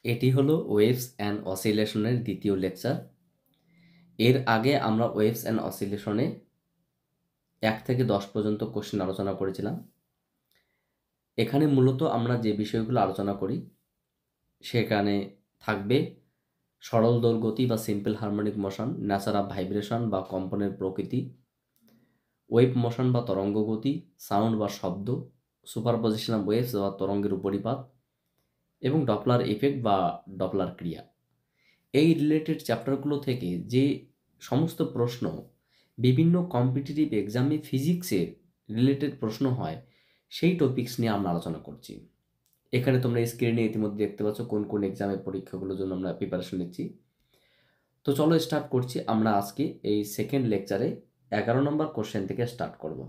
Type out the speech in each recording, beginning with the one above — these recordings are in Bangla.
এটি হলো ওয়েভস অ্যান্ড অসিলেশনের দ্বিতীয় লেকচার। এর আগে আমরা ওয়েভস অ্যান্ড অসিলেশনে 1 থেকে 10 পর্যন্ত কোশ্চেন আলোচনা করেছিলাম। এখানে মূলত আমরা যে বিষয়গুলো আলোচনা করি সেখানে থাকবে সরল দোল গতি বা simple harmonic motion, Nature of vibration বা কম্পনের প্রকৃতি, ওয়েভ মোশন বা তরঙ্গ গতি, সাউন্ড বা শব্দ, সুপারপজিশন অফ ওয়েভস বা তরঙ্গের উপরিপাত এবং ডপলার ইফেক্ট বা ডপলার ক্রিয়া। এই রিলেটেড চ্যাপ্টারগুলো থেকে যে সমস্ত প্রশ্ন বিভিন্ন কম্পিটিটিভ এক্সামে ফিজিক্সের রিলেটেড প্রশ্ন হয় সেই টপিকস নিয়ে আমরা আলোচনা করছি। এখানে তোমরা স্ক্রিনে ইতিমধ্যে দেখতে পাচ্ছ কোন কোন এক্সামের পরীক্ষাগুলোর জন্য আমরা প্রিপারেশন নিচ্ছি। তো চলো স্টার্ট করছি। আমরা আজকে এই সেকেন্ড লেকচারে 11 নম্বর কোশ্চেন থেকে স্টার্ট করব।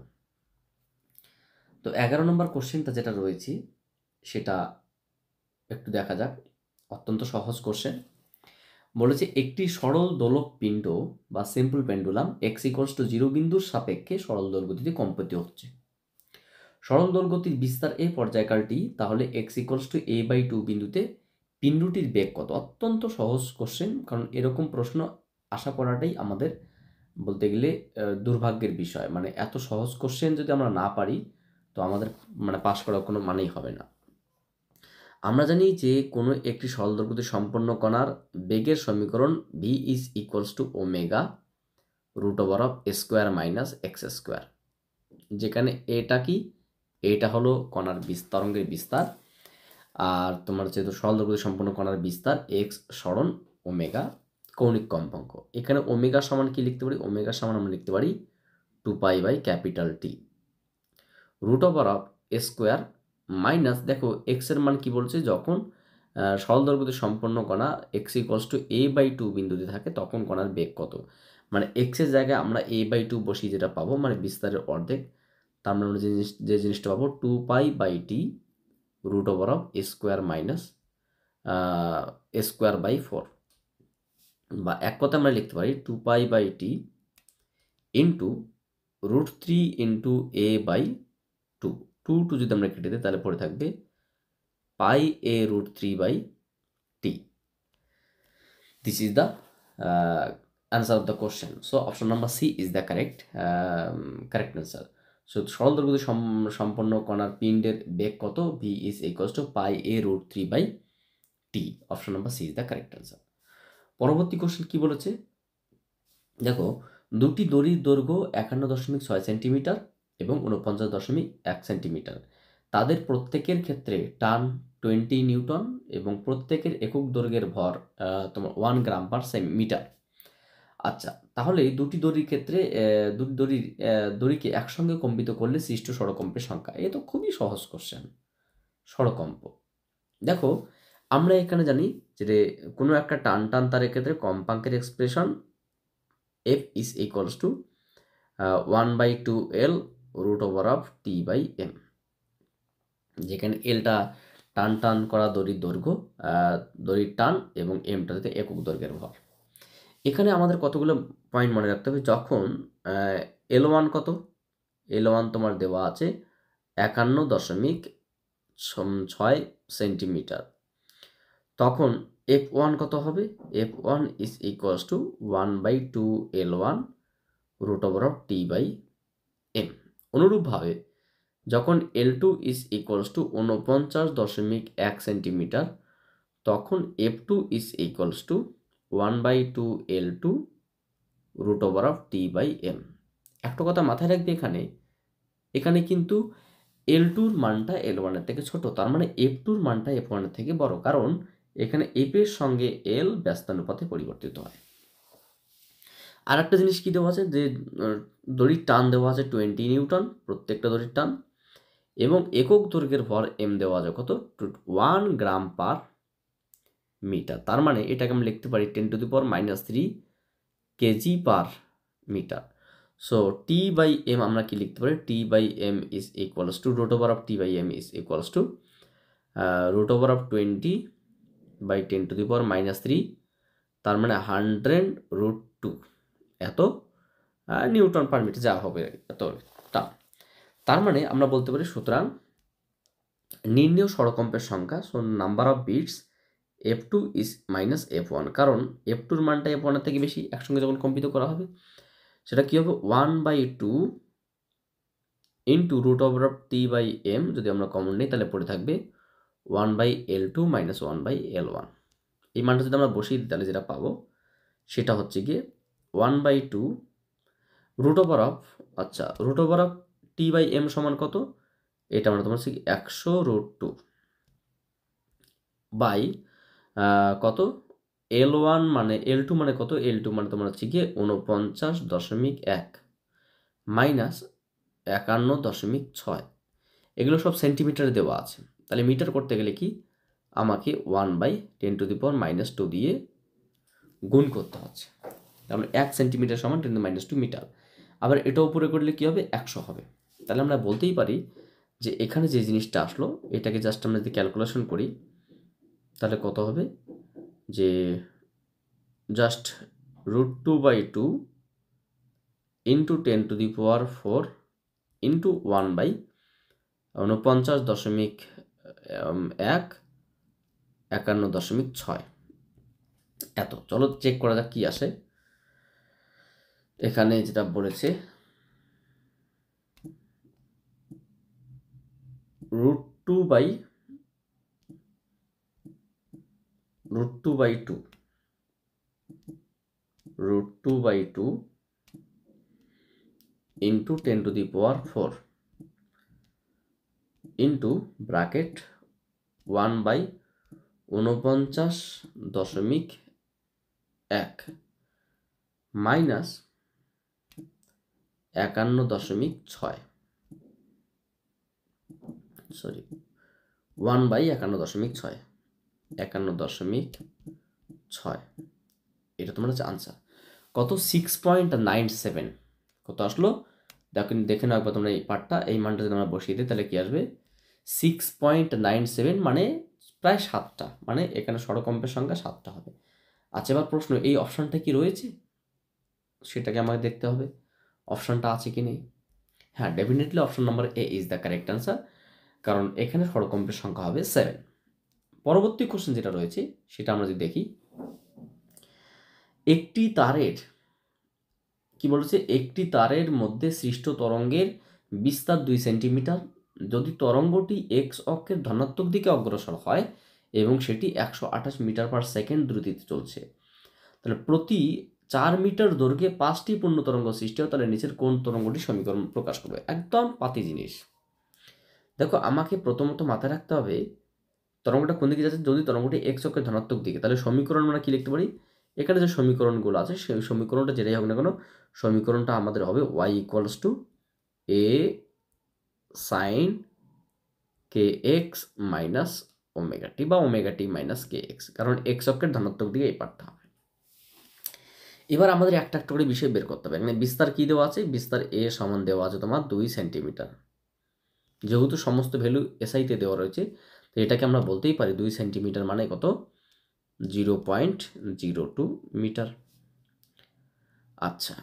তো 11 নম্বর কোশ্চেনটা যেটা রয়েছে সেটা একটু দেখা যাক। অত্যন্ত সহজ কোশ্চেন। বলেছে একটি সরল দোলক পিণ্ড বা সিম্পল পেন্ডুলাম x=0 বিন্দুর সাপেক্ষে সরল দোলগতিতে কম্পিত হচ্ছে। সরল দোলগতির বিস্তার এ পর্যায়কালটি তাহলে x=a/2 বিন্দুতে পিণ্ডটির বেগ কত? অত্যন্ত সহজ কোশ্চেন, কারণ এরকম প্রশ্ন আশা করাটাই আমাদের বলতে গেলে দুর্ভাগ্যের বিষয়। মানে এত সহজ কোশ্চেন যদি আমরা না পারি তো আমাদের পাস করার কোনো মানেই হবে না। আমরা জানি যে কোনো একটি সরল দৈর্ঘ্যতে সম্পন্ন কণার বেগের সমীকরণ v = √(a² - x²), যেখানে এটা কি, এটা হলো কণার তরঙ্গের বিস্তার, আর তোমার যেহেতু সরল দৈর্ঘ্যতে সম্পন্ন কণার বিস্তার x সরণ ওমেগা কৌণিক কম্পাঙ্ক। এখানে ওমেগা সমান কি লিখতে পারি? ওমেগা সমান আমরা লিখতে পারি 2π/T √(a² - দেখো এক্স এর মান কি বলছে, যখন সরল দৈর্ঘ্যতে সম্পন্ন কণা x=a/2 বিন্দুতে থাকে তখন কণার বেগ কত। মানে এক্স এর জায়গায় আমরা a/2 বসিয়ে যেটা পাবো, মানে বিস্তারের অর্ধেক, তার মানে আমরা যে জিনিসটা পাবো 2π/T √(a²-a²/4, বা এক কথা আমরা লিখতে পারি 2π/T ইন্টু √3 × a/2। 2 যদি আমরা কেটে দিই তাহলে পড়ে থাকবে πa√3/T। This is the answer of the question. So option number C is the correct answer. So সরল দৈর্ঘ্যতে সম্পন্ন কণার পিণ্ডের বেগ কত? v = πa√3/T। Option number C is the correct answer. পরবর্তী কোশ্চেন কি বলেছে দেখো, দুটি দড়ির দৈর্ঘ্য 51.6 সেন্টিমিটার এবং 49.1 সেন্টিমিটার। তাদের প্রত্যেকের ক্ষেত্রে টান 20 নিউটন এবং প্রত্যেকের একক দৈর্ঘ্যের ভর তোমার 1 গ্রাম/মিটার। আচ্ছা, তাহলে দুটি দড়ির ক্ষেত্রে দুটি দড়িকে একসঙ্গে কম্পিত করলে সৃষ্ট ষড়কম্পের সংখ্যা। এ তো খুবই সহজ কোশ্চেন। ষড়কম্প দেখো, আমরা এখানে জানি যে কোনো একটা টান তারের ক্ষেত্রে কম্পাঙ্কের এক্সপ্রেশন F = 1/2L √(T/m), যেখানে এলটা টান করা দড়ির দৈর্ঘ্য, দড়ির টান, এবং এমটা হচ্ছে একক দৈর্ঘ্যের ভর। এখানে আমাদের কতগুলো পয়েন্ট মনে রাখতে হবে। যখন L1 কত? L1 তোমার দেওয়া আছে 51.6 সেন্টিমিটার, তখন F1 কত হবে? F1 = 1/2L1 √(T/m). অনুরূপভাবে যখন L2 = 49.1 সেন্টিমিটার, তখন F2 = 1/2L2 √(T/m). একটা কথা মাথায় রাখবে, এখানে কিন্তু L2-র মানটা L1 এর থেকে ছোট, তার মানে F2-র মানটা F1 এর থেকে বড়, কারণ এখানে F এর সঙ্গে L ব্যস্তানুপাতে পরিবর্তিত হয়। আর একটা জিনিস কি দেওয়া আছে, যে দড়ির টান দেওয়া আছে 20 নিউটন প্রত্যেকটা দড়ির টান, এবং একক দৈর্ঘ্যের ভর m দেওয়া আছে কত? 1 গ্রাম/মিটার। তার মানে এটাকে আমি লিখতে পারি 10⁻³ kg/মিটার। সো T/m আমরা কি লিখতে পারি? T/m is equals to √(T/m is equals to √20/10⁻³ তার মানে 100√2 এত নিউটন/মিটার যা হবে এত টান। তার মানে আমরা বলতে পারি সুতরাং নির্ণেয় ষড়কম্পের সংখ্যা, so number of beats F2 is minus F1, কারণ F2 এর মানটা F1 এর থেকে বেশি, একসঙ্গে যখন কম্পিত করা হবে সেটা কী হবে 1/2 into root over of T/M, যদি আমরা কমন নিই তাহলে পড়ে থাকবে 1/L2 মাইনাস 1/L1। এই মানটা যদি আমরা বসিয়ে দিই তাহলে যেটা পাবো সেটা হচ্ছে গিয়ে 1/2 রুট ওভার অফ, আচ্ছা রুট ওভার অফ T/M সমান কত, এটা আমরা তোমার হচ্ছে 100√2 বাই কত L1 মানে L2 মানে কত, L2 মানে তোমার হচ্ছে গিয়ে 49.1 মাইনাস 51.6। এগুলো সব সেন্টিমিটারে দেওয়া আছে, তাহলে মিটার করতে গেলে কি আমাকে 1/10⁻² দিয়ে গুণ করতে হচ্ছে, তাহলে 1 সেন্টিমিটার সমান 10⁻² মিটার। আবার এটা উপরে করলে কি হবে 100 হবে। তাহলে আমরা বলতেই পারি যে এখানে যে জিনিসটা আসলো এটাকে জাস্ট আমরা যদি ক্যালকুলেশন করি তাহলে কত হবে, যে জাস্ট √2/2 ইন্টু 10⁴ ইন্টু 1/49.1 এত। চলো চেক করা যাক কি আসে। এখানে যেটা বলেছে √2/2 into 10⁴ into bracket 1/49.1 minus 51.6, sorry 1/51.6, 51.6, এটা তোমার হচ্ছে আনসার। কত 6.97 কত আসলো দেখে নাও একবার তোমরা এই পার্টটা, এই মানটা যদি আমরা বসিয়ে দিই তাহলে কি আসবে 6.97 মানে প্রায় 7টা, মানে এখানে ষড়কম্পের সংখ্যা 7টা হবে। আচ্ছা এবার প্রশ্ন, এই অপশানটা কি রয়েছে সেটাকে আমাকে দেখতে হবে, অপশানটা আছে কি নেই। হ্যাঁ, definitely option number A is the correct answer, কারণ এখানে ষড়কম্পের সংখ্যা হবে 7। পরবর্তী কোশ্চেন যেটা রয়েছে সেটা আমরা যদি দেখি, একটি তারের কি বলেছে, একটি তারের মধ্যে সৃষ্ট তরঙ্গের বিস্তার 2 সেন্টিমিটার যদি তরঙ্গটি এক্স অক্ষের ধনাত্মক দিকে অগ্রসর হয় এবং সেটি 128 মিটার পার সেকেন্ড দ্রুতিতে চলছে, তাহলে প্রতি 4 মিটার দৈর্ঘ্যে 5টি পূর্ণ তরঙ্গ সৃষ্টি হয়, তাহলে নিচের কোন তরঙ্গটি সমীকরণ প্রকাশ করবে। একদম পাতি জিনিস। দেখো আমাকে প্রথমত মাথায় রাখতে হবে তরঙ্গটা কোন দিকে যাচ্ছে, যদি তরঙ্গটি এক্স অক্ষের ধনাত্মক দিকে, তাহলে সমীকরণ আমরা কি লিখতে পারি, এখানে যে সমীকরণগুলো আছে সেই সমীকরণটা যেটাই হোক না কেন সমীকরণটা আমাদের হবে y=a sin kx minus omega t বা ওমেগা টি মাইনাস kx, কারণ এক্স অক্ষের ধনাত্মক দিকে এই পার্টটা হবে। এবার আমাদের একটা একটা করে বিষয় বের করতে হবে। মানে বিস্তার কি দেওয়া আছে, বিস্তার এ সমান দেওয়া আছে তোমার 2 সেন্টিমিটার, যেহেতু সমস্ত ভ্যালু এসআইতে দেওয়া রয়েছে তো এটাকে আমরা বলতেই পারি 2 সেন্টিমিটার মানে কত 0.02 মিটার। আচ্ছা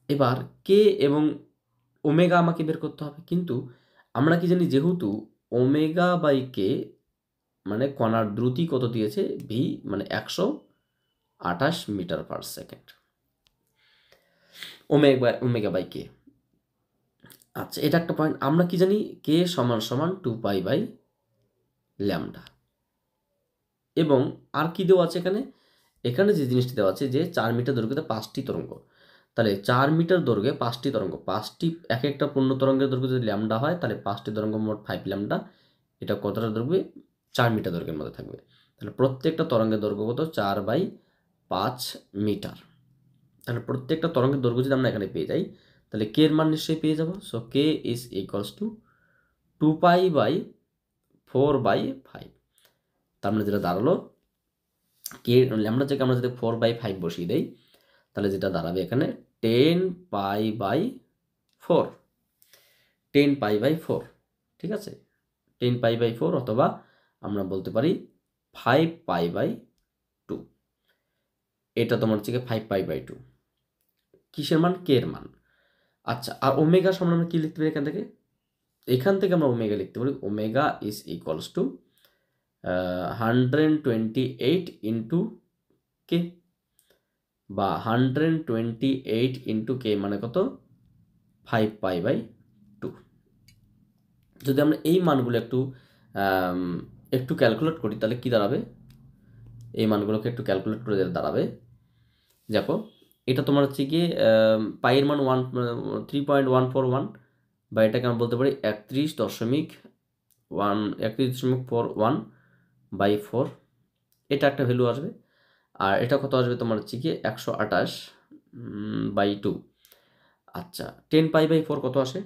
এবার কে এবং ওমেগা আমাকে বের করতে হবে, কিন্তু আমরা কি জানি যেহেতু ওমেগা বাই কে মানে কণার দ্রুতি কত দিয়েছে ভি মানে 128 metre per second, omega by k. আচ্ছা এটা একটা পয়েন্ট। আমরা কি জানি কে সমান সমান 2π/λ, এবং আর কি দেওয়া আছে এখানে, এখানে যে জিনিসটি দেওয়া আছে যে 4 মিটার দৈর্ঘ্যতে 5টি তরঙ্গ, তাহলে 4 মিটার দৈর্ঘ্যে 5টি তরঙ্গ, 5টি এক একটা পূর্ণ তরঙ্গের দৈর্ঘ্য যদি ল্যামডা হয় তাহলে 5টি তরঙ্গ মোট 5λ, এটা কতটা দৈর্ঘ্য 4 মিটার দৈর্ঘ্যের মধ্যে থাকবে, তাহলে প্রত্যেকটা তরঙ্গের দৈর্ঘ্য কত 4/5 মিটার। তাহলে প্রত্যেকটা তরঙ্গের দৈর্ঘ্য যদি আমরা এখানে পেয়ে যাই তাহলে কে এর মান নিশ্চয়ই পেয়ে যাব। So k is equals to 2π/4/5, তার মানে যেটা দাঁড়ালো কে ল্যামডা থেকে আমরা যদি 4/5 বসিয়ে দেই তাহলে যেটা দাঁড়াবে এখানে 10π/4, 10π/4, ঠিক আছে 10π/4, অথবা আমরা বলতে পারি 5π/2, এটা তোমার হচ্ছে 5π/2 কিসের মান, কে এর মান। আচ্ছা আর ওমেগা সমান আমরা কি লিখতে পারি, এখান থেকে আমরা ওমেগা লিখতে পারি omega is equals to 128 into k, বা 128 ইন্টু কে মানে কত, 5π/2। যদি আমরা এই মানগুলো একটু ক্যালকুলেট করি তাহলে কি দাঁড়াবে, এই মানগুলোকে একটু ক্যালকুলেট করে দাঁড়াবে, দেখো এটা তোমার হচ্ছে গিয়ে পাইয়ের মান 3.141, বা এটাকে আমরা বলতে পারি 31.41/4, এটা একটা ভ্যালু আসবে। আর এটা কত আসবে তোমার হচ্ছে গিয়ে 128/2। আচ্ছা 10π/4 কত আসে,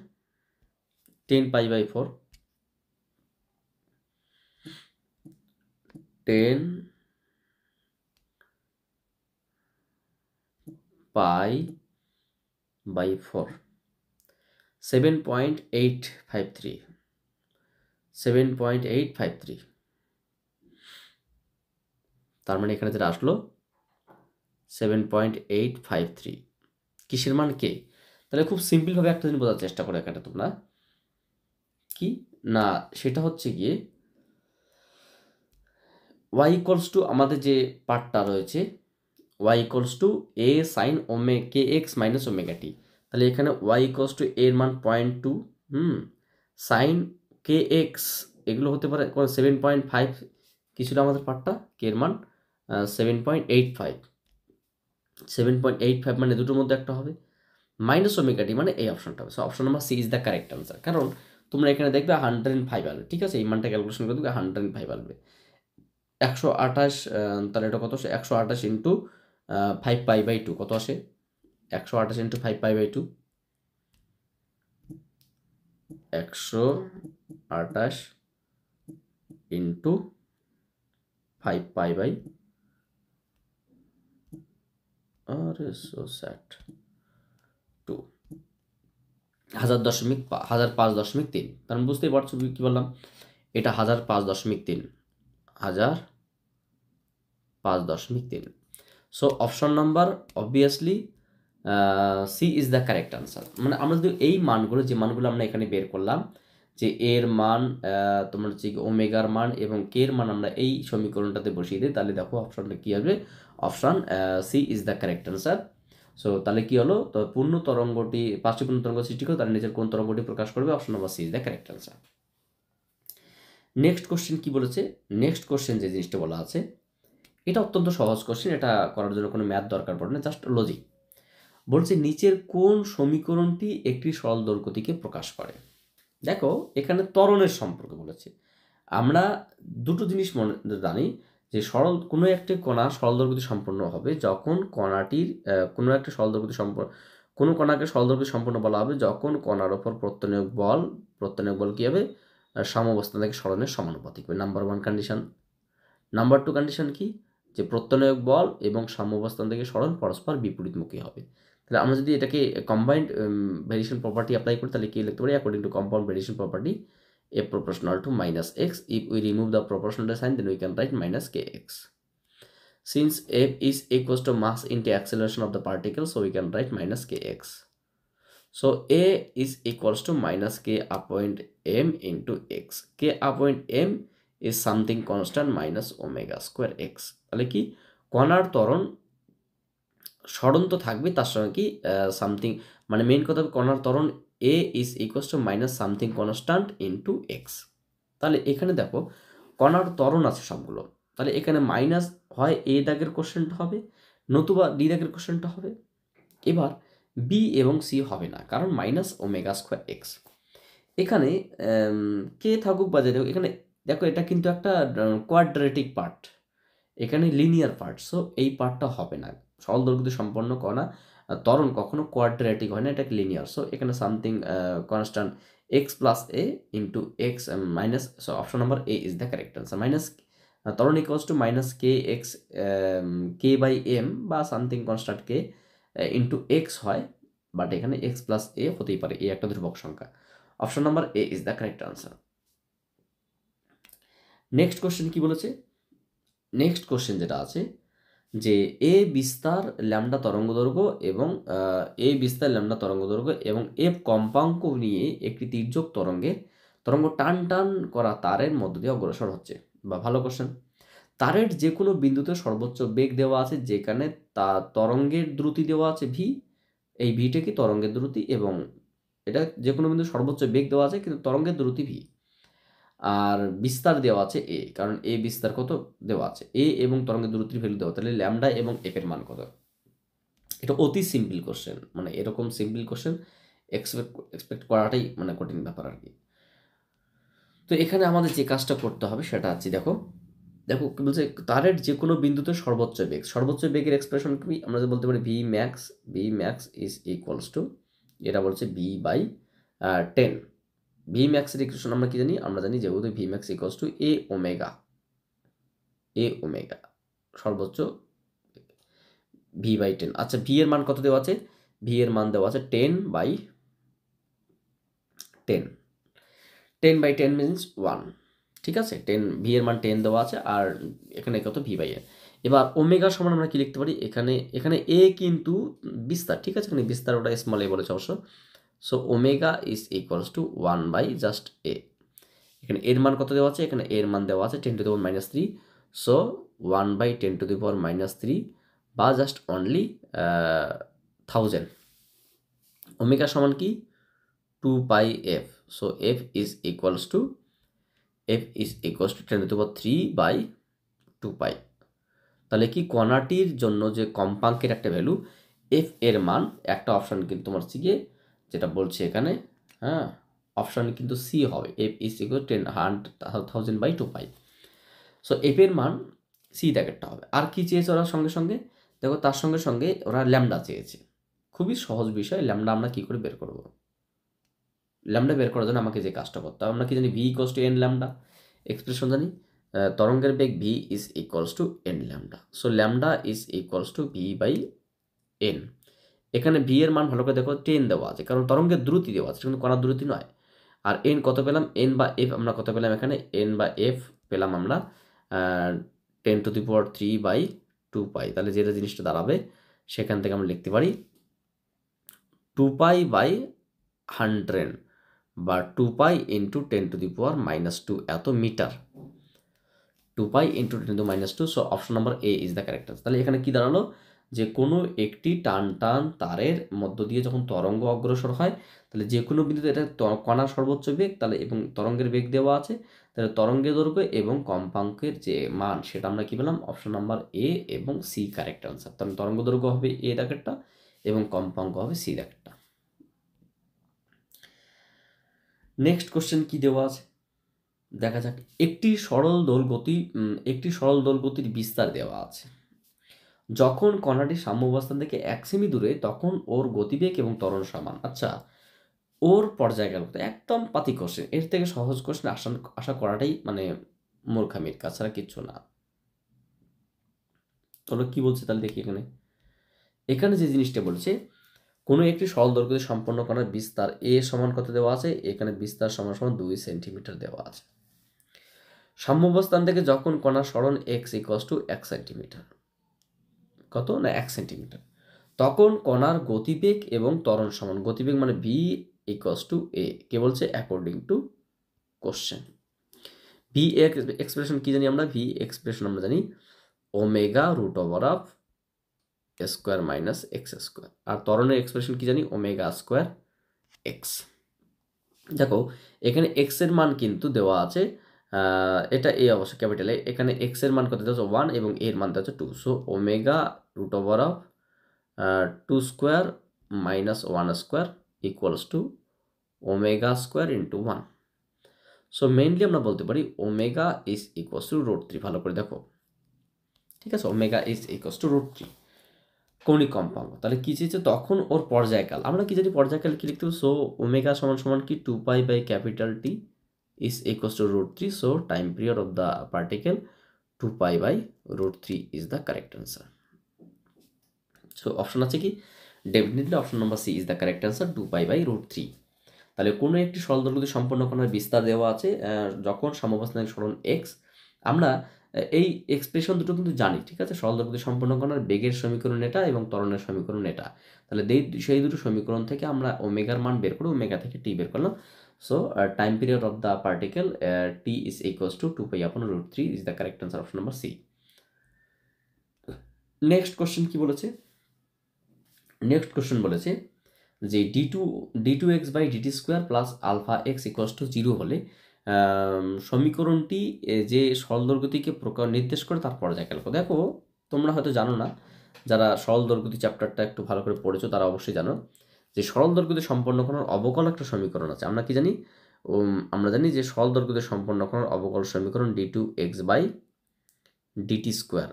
10π/4, 10π/4, 7.853, 7.853। তার মানে এখানে যেটা আসলো 7.853, কিসের মান, কে। তাহলে খুব সিম্পলভাবে একটা জিনিস বোঝার চেষ্টা করো এখানে তোমরা, কি না সেটা হচ্ছে গিয়ে y ইকুয়ালস টু আমাদের যে পার্টটা রয়েছে y equals to a sine kx minus omega t. তাহলে এখানে y ইকুয়ালস টু এর মান 0.2, সাইন kx এগুলো হতে পারে 7.5, কিছুটা আমাদের পার্টটা কে এর মান 7.85, 7.85 মানে দুটোর মধ্যে একটা হবে, মাইনাস ওমেগা টি মানে এই অপশনটা হবে। So option number C is the correct answer. কারণ তোমরা এখানে দেখবে 105 আসবে, ঠিক আছে, এই মানটা ক্যালকুলেশন করে দেখবে 105 আসবে। 128, তাহলে এটা কত আসে, 128 ইন্টু 5π/2 কত আসে, 128 ইন্টু 5π/2, 128 ইন্টু 5π/2, আরে সো স্যাড, 1005.3। তার মানে বুঝতেই পারছো কি বললাম, এটা 1005.3, 1005.3। So option number obviously C is the correct answer. মানে আমরা যদি এই মানগুলো, যে মানগুলো আমরা এখানে বের করলাম, যে এর মান তোমার হচ্ছে ওমেগার মান এবং কে এর মান আমরা এই সমীকরণটাতে বসিয়ে দিই, তাহলে দেখো অপশনটা কী আসবে, option C is the correct answer. So তাহলে কি হলো, তো পূর্ণ তরঙ্গটি, পাঁচটি পূর্ণ তরঙ্গ সৃষ্টি করে তার নিচের কোন তরঙ্গটি প্রকাশ করবে, option number C is the correct answer. Next question কি বলেছে, নেক্সট কোশ্চেন যে জিনিসটা বলা আছে এটা অত্যন্ত সহজ কোশ্চেন, এটা করার জন্য কোনো ম্যাথ দরকার পড়ে না, জাস্ট লজিক। বলছে নিচের কোন সমীকরণটি একটি সরল দৈর্ঘ্যটিকে প্রকাশ করে। দেখো এখানে ত্বরণের সম্পর্কে বলেছে। আমরা দুটো জিনিস মনে জানি, যে কোনো একটি কণা সরল দৈর্ঘ্যটি সম্পন্ন হবে যখন কণাটির কোনো একটা সরল দৈর্ঘ্যটি কোনো কণাকে সরল দৈর্ঘ্য সম্পন্ন বলা হবে যখন কণার ওপর প্রত্যনয়ক বল কী হবে, সাম্যাবস্থান থেকে সরণের সমানুপাতিক হবে, নাম্বার 1 কন্ডিশন। নাম্বার 2 কন্ডিশন কি, যে প্রত্যনয়ক বল এবং সাম্যাবস্থান থেকে সরণ পরস্পর বিপরীতমুখী হবে। তাহলে আমরা যদি এটাকে কম্বাইন্ড ভেরিয়েশন প্রপার্টি অ্যাপ্লাই করি তাহলে কি লিখতে পারি, according to compound variation property a proportional to minus x, if we remove the proportional sign then we can write minus kx. Since f is equals to mass into acceleration of the particle, so we can write minus kx. So a is equals to minus k upon m into x. K upon m is something constant minus omega square x. তাহলে কি কণার ত্বরণ সরণ তো থাকবে, তার সঙ্গে কি সামথিং, মানে মেইন কথা কণার ত্বরণ a is equals to minus something constant into x। তাহলে এখানে দেখো কণার ত্বরণ আছে সবগুলো, তাহলে এখানে মাইনাস হয় এ দাগের কোশ্চেনটা হবে, নতুবা ডি দাগের কোশ্চেনটা হবে। এবার বি এবং সি হবে না, কারণ মাইনাস ওমেগা স্কোয়ার এক্স। এখানে কে থাকুক বা যাই হোক, এখানে দেখো এটা কিন্তু একটা কোয়াড্রেটিক পার্ট, এখানে লিনিয়ার পার্ট, সো এই পার্টটা হবে না। সরল দৈর্ঘ্য সম্পন্ন কণা ত্বরণ কখনো কোয়াড্রেটিক হয় না, এটা লিনিয়ার। সো এখানে something constant x plus a into x minus, so option number A is the correct answer. Minus ত্বরণ equals to minus k x k by m বা something constant k into x হয়, বাট এখানে এক্স প্লাস এ হতেই পারে, এ একটা ধ্রুবক সংখ্যা। Option number A is the correct answer. Next question কি বলেছে, নেক্সট কোশ্চেন যেটা আছে যে এ বিস্তার ল্যামডা তরঙ্গদৈর্ঘ্য এবং এফ কম্পাঙ্ক নিয়ে একটি তির্যক তরঙ্গ টান টান করা তারের মধ্য দিয়ে অগ্রসর হচ্ছে। বা ভালো কোশ্চেন। তারের যে কোনো বিন্দুতে সর্বোচ্চ বেগ দেওয়া আছে, যেখানে তরঙ্গের দ্রুতি দেওয়া আছে ভি, এই ভিটা কি তরঙ্গের দ্রুতি, এবং এটা যে কোনো বিন্দু সর্বোচ্চ বেগ দেওয়া আছে কিন্তু তরঙ্গের দ্রুতি ভি, আর বিস্তার দেওয়া আছে এ, কারণ এ বিস্তার কত দেওয়া আছে এ, এবং তরঙ্গের দ্রুতির ভ্যালু দেওয়া, তাহলে ল্যামডা এবং এফ এর মান কত। এটা অতি সিম্পল কোশ্চেন, মানে এরকম সিম্পল কোশ্চেন এক্সপেক্ট করাটাই মানে কঠিন ব্যাপার আর কি। তো এখানে আমাদের যে কাজটা করতে হবে সেটা হচ্ছে, দেখো দেখো কি বলছে, তারের যে কোনো বিন্দুতে সর্বোচ্চ বেগ, সর্বোচ্চ বেগের এক্সপ্রেশন কি আমরা যে বলতে পারি, V max is equals two, এটা বলছে ভি বাই 10। ভি ম্যাক্সের ইকুয়েশন আমরা কি জানি, আমরা জানি যেহেতু V max equals to A omega, সর্বোচ্চ ভি বাই 10। আচ্ছা, ভি এর মান কত দেওয়া আছে, ভি এর মান দেওয়া আছে 10/10, 10/10 মিনস 1, ঠিক আছে। 10, ভি এর মান 10 দেওয়া আছে, আর এখানে কত ভি বাই এ। এবার ওমেগা সমান আমরা কি লিখতে পারি, এখানে এখানে এ কিন্তু বিস্তার, ঠিক আছে, এখানে বিস্তার ওটা স্মল এ বলেছে অবশ্য। So omega is equals to 1 by just a. এখানে এর মান কত দেওয়া আছে, এখানে এর মান দেওয়া আছে 10⁻³ সো 1/10⁻³ বা জাস্ট অনলি 1000। ওমেগা সমান কি 2πf, so f is equals two 10⁻³ তাহলে কি কণাটির জন্য যে কম্পাঙ্কের একটা ভ্যালু এফ এর মান, একটা অপশান কিন্তু তোমার হচ্ছে গিয়ে যেটা বলছে এখানে, হ্যাঁ অপশান কিন্তু সি হবে, f is equal 1000/2π। So f এর মান সি দ্যাগেরটা হবে। আর কি চেয়েছে ওরা সঙ্গে সঙ্গে, দেখো তার সঙ্গে সঙ্গে ওরা ল্যামডা চেয়েছে। খুবই সহজ বিষয়, ল্যামডা আমরা কি করে বের করব। ল্যামডা বের করার জন্য আমাকে যে কাজটা করতে হবে, আমরা কি জানি v equals to n lambda, expression জানি, তরঙ্গের বেগ v is equals to n lambda. So lambda is equals to v by n. এখানে ভি এর মান ভালো করে দেখো 10 দেওয়া আছে, কারণ তরঙ্গের দ্রুতি দেওয়া আছে কিন্তু কণার দ্রুতি নয়। আর এন কত পেলাম, এন বা এফ আমরা কত পেলাম, এখানে এন বা এফ পেলাম আমরা 10⁻³ বাই 2π। তাহলে যেটা জিনিসটা দাঁড়াবে সেখান থেকে আমরা লিখতে পারি 2π/100 বা 2π ইন্টু 10⁻² এত metre, 2π into 10⁻²। So option number A is the correct answer. তাহলে এখানে কি দাঁড়ালো, যে কোনো একটি টান তারের মধ্য দিয়ে যখন তরঙ্গ অগ্রসর হয়, তাহলে যে কোনো বিন্দুতে এটা কণার সর্বোচ্চ বেগ, তাহলে এবং তরঙ্গের বেগ দেওয়া আছে, তাহলে তরঙ্গের দৈর্ঘ্য এবং কম্পাঙ্কের যে মান সেটা আমরা কি পেলাম, অপশন নাম্বার এ এবং সি কারেক্ট আনসার। তাহলে তরঙ্গ দৈর্ঘ্য হবে এ দাগেরটা এবং কম্পাঙ্ক হবে সি দাগেরটা। নেক্সট কোশ্চেন কি দেওয়া আছে দেখা যাক। একটি সরল দোলগতির বিস্তার দেওয়া আছে। যখন কণাটি সাম্যাবস্থান থেকে 1 সেমি দূরে, তখন ওর গতিবেগ এবং ত্বরণ সমান। আচ্ছা, ওর পর্যায়কালতা একদম পাতি কোশ্চেন, এর থেকে সহজ কোশ্চেন আশা করাটাই মানে মূর্খামির কাজ ছাড়া কিচ্ছু না। চলো কি বলছে তাহলে দেখি। এখানে যে জিনিসটা বলছে, কোনো একটি সরল দৈর্ঘ্য সম্পন্ন কণার বিস্তার এ সমান কত দেওয়া আছে, এখানে বিস্তার সমান 2 সেন্টিমিটার দেওয়া আছে। সাম্যাবস্থান থেকে যখন কণার সরণ এক্স ইকুয়ালস টু 1 সেন্টিমিটার, কত না 1 সেন্টিমিটার, তখন কণার গতিবেগ এবং ত্বরণ সমান। গতিবেগ মানে ভি ইকুয়ালস টু এ, কে বলছে according to question. V expression কি জানি আমরা, ভি এক্সপ্রেশন আমরা জানি ω√(² মাইনাস x²), আর ত্বরণের এক্সপ্রেশন কি জানি ω² x। দেখো এখানে এক্স এর মান কিন্তু দেওয়া আছে, এটা এ অবশ্য ক্যাপিটাল এ, এখানে এক্স এর মান কত দেওয়া আছে 1 এবং এর মান দেওয়া আছে 2। So ω√2² minus 1² equals to ω² into 1। So mainly আমরা বলতে পারি ওমেগা ইজ ইকুয়ালস টু √3। ভালো করে দেখো, ঠিক আছে, ওমেগা ইজ ইকুয়ালস টু √3 কৌণিক কম্পাঙ্ক। তাহলে কি চেয়েছে, তখন ওর পর্যায়কাল, আমরা কি জানি পর্যায়কাল কি লিখতে হবে, সো ওমেগা সমান সমান কি 2π/T is equals to √3. So time period of the particle 2π/√3 is the correct answer. So option আছে কি, definitely option number C is the correct answer, 2π/√3। তাহলে কোনো একটি সরল দৈর্ঘ্য সম্পন্ন কণার বিস্তার দেওয়া আছে যখন সাম্যাবস্থানিক সরণ x। আমরা এই এক্সপ্রেশন দুটো কিন্তু জানি, ঠিক আছে, সরল দৈর্ঘ্য সম্পন্ন কণার বেগের সমীকরণ এটা এবং ত্বরণের সমীকরণ এটা। তাহলে সেই দুটো সমীকরণ থেকে আমরা ওমেগার মান বের করে ওমেগা থেকে টি বের করলাম। So time period of the particle t is equals to 2 pi upon root 3 is the correct answer, option number C. Next question কি বলেছে? নেক্সট কোশ্চেন বলেছে যে d two x by d t square plus alpha x equals to 0 হলে সমীকরণটি যে সরল দৈর্ঘ্যটিকে প্রকার নির্দেশ করে তার পর্যায়কাল কত। দেখো তোমরা হয়তো জানো না, যারা সরল দৈর্ঘ্যটি চ্যাপ্টারটা একটু ভালো করে পড়েছো তারা অবশ্যই জানো যে সরল দৈর্ঘ্যটি সম্পন্ন করার অবকল একটা সমীকরণ আছে। আমরা কি জানি? আমরা জানি যে সরল দৈর্ঘ্যটি সম্পন্ন করার অবকল সমীকরণ d two x by d t square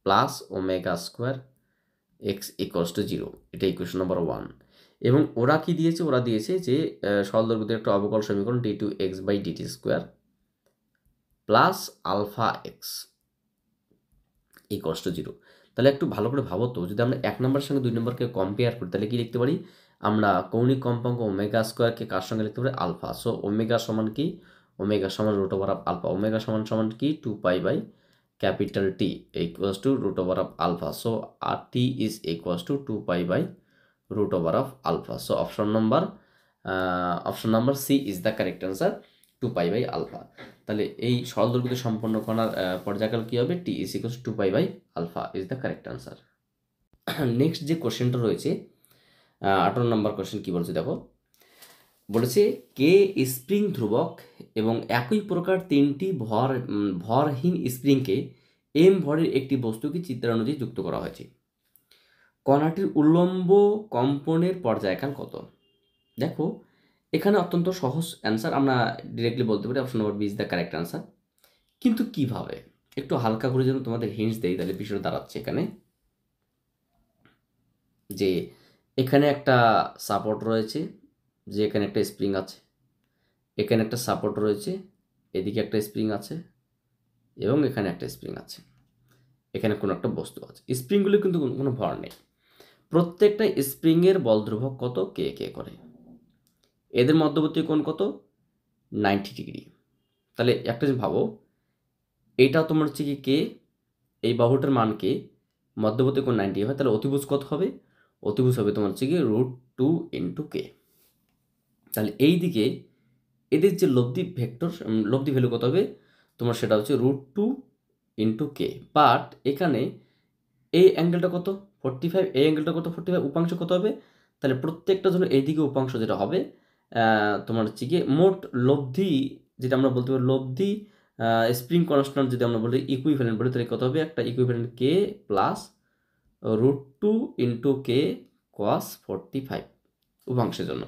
plus omega square x equals to 0, এটা ইকুয়েশন নম্বর 1। এবং ওরা কি দিয়েছে? ওরা দিয়েছে যে সরল দৈর্ঘ্যের একটা অবকল সমীকরণ d two x by d t square plus alpha x equals to 0। তাহলে একটু ভালো করে ভাবো তো, যদি আমরা 1 নম্বরের সঙ্গে 2 নম্বরকে কম্পেয়ার করি তাহলে কি লিখতে পারি? আমরা কৌণিক কম্পাঙ্ক ওমেগা স্কোয়ারকে কার সঙ্গে লিখতে পারি? আলফা। সো ওমেগা সমান কি? ওমেগা সমান root over of alpha. Omega সমান কি? 2 pi by capital T equals to root over of alpha. So T is equals to 2 pi by root over of alpha. So option number C is the correct answer, 2 pi by alpha. তাহলে এই সরল দৈর্ঘ্য সম্পন্ন করার পর্যায়কাল কি হবে? T is equals to 2 pi by alpha is the correct answer. Next যে কোশ্চেনটা রয়েছে 18 নম্বর কোশ্চেন কি বলছে দেখো। বলেছে কে স্প্রিং ধ্রুবক এবং একই প্রকার 3টি ভরহীন স্প্রিংকে এম ভরের একটি বস্তুকে চিত্রানুযায়ী যুক্ত করা হয়েছে। কণাটির উল্লম্ব কম্পনের পর্যায়কাল কত? দেখো এখানে অত্যন্ত সহজ অ্যান্সার, আমরা ডিরেক্টলি বলতে পারি option number B is the correct answer. কিন্তু কিভাবে? একটু হালকা করে যেন তোমাদের হিন্টস দেই তাহলে বিষয়টা দাঁড়াচ্ছে এখানে যে এখানে একটা সাপোর্ট রয়েছে, যে এখানে একটা স্প্রিং আছে, এখানে একটা সাপোর্ট রয়েছে, এদিকে একটা স্প্রিং আছে এবং এখানে একটা স্প্রিং আছে, এখানে কোনো একটা বস্তু আছে। স্প্রিংগুলো কিন্তু কোনো ভর নেই। প্রত্যেকটা স্প্রিংয়ের বল ধ্রুবক কত? কে কে করে। এদের মধ্যবর্তী কোণ কত? 90 ডিগ্রি। তাহলে একটা জিনিস ভাবো, এটা তোমার হচ্ছে কি কে, এই বাহুটার মান কে, মধ্যবর্তী কোণ 90 হয়, তাহলে অতিভুজ কত হবে? অতিভুজ হবে তোমার হচ্ছে কি √2 ইন্টু কে। তাহলে এই দিকে এদের যে লব্ধি ভ্যালু কত হবে তোমার? সেটা হচ্ছে √2 ইন্টু কে। বাট এখানে এই অ্যাঙ্গেলটা কত? 45, এই অ্যাঙ্গেলটা কত? 45, উপাংশ কত হবে? তাহলে প্রত্যেকটা জন্য এইদিকে উপাংশ যেটা হবে তোমার হচ্ছে গিয়ে মোট লব্ধি, যেটা আমরা বলতে পারি লব্ধি স্প্রিং কনস্ট্যান্ট যদি আমরা বলি ইকুইভ্যালেন্ট বলি, তাহলে কত হবে? একটা equivalent k plus √2 into k কস 45 উপাংশের জন্য।